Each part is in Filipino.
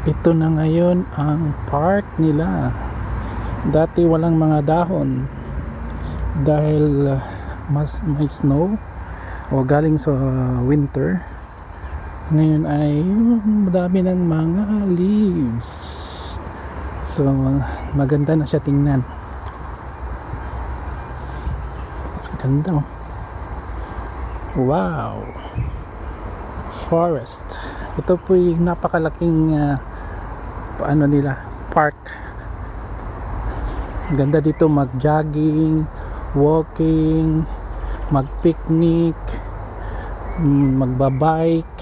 Ito na ngayon ang park nila. Dati walang mga dahon dahil mas may snow o galing sa winter. Ngayon ay madami ng mga leaves. So maganda na siya tingnan. Ganda. Wow. Forest. Ito po yung napakalaking paano nila, park. Ganda dito mag-jogging, walking, mag-picnic, magbabike.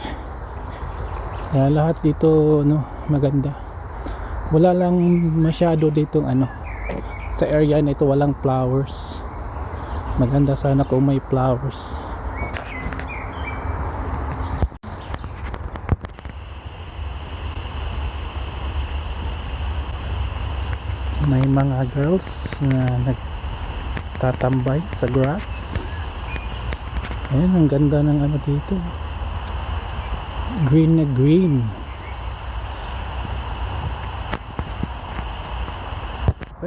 Kaya lahat dito maganda. Wala lang masyado ditong sa area na ito walang flowers. Maganda sana kung may flowers. May mga girls na nagtatambay sa grass. Ayan, ang ganda ng dito. Green na green.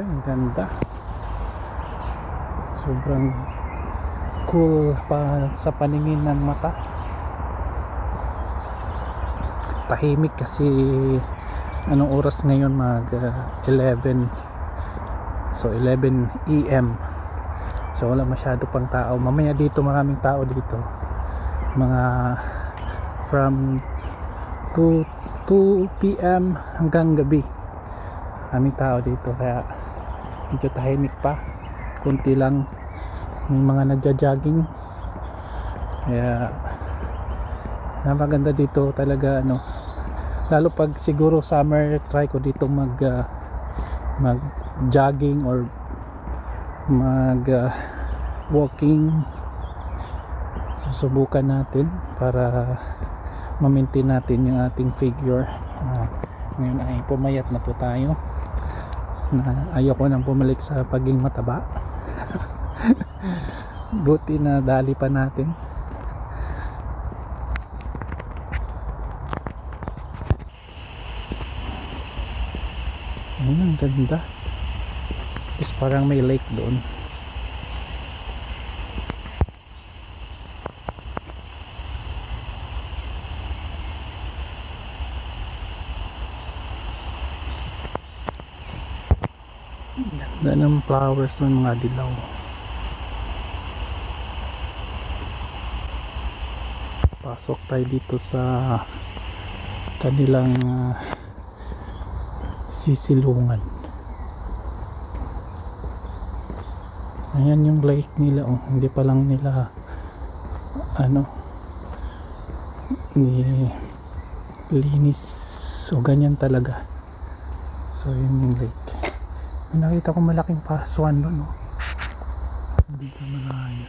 Ay, ang ganda. Sobrang cool pa sa paningin ng mata. Tahimik kasi anong oras ngayon, mag 11. So 11 AM. So wala masyado pang tao. Mamaya dito maraming tao dito. Mga from 2 PM hanggang gabi. Maraming tao dito kaya medyo tahimik pa. Kunti lang may mga nagja-jogging. Kaya napaganda dito talaga lalo pag siguro summer, try ko dito mag jogging or mag walking. Susubukan natin para ma-maintain natin yung ating figure. Ngayon ay pumayat na po tayo. Ayoko nang bumalik sa pagiging mataba. Buti na dali pa natin. Ang ganda. Tapos parang may lake doon. Ganda ng flowers ng mga dilaw. Pasok tayo dito sa kanilang sisilungan. Ayan yung lake nila. Hindi pa lang nila linis. So ganyan talaga. So yun yung lake. Nakita ko malaking paswan doon. Hindi ka malayo.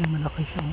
Malaki siya.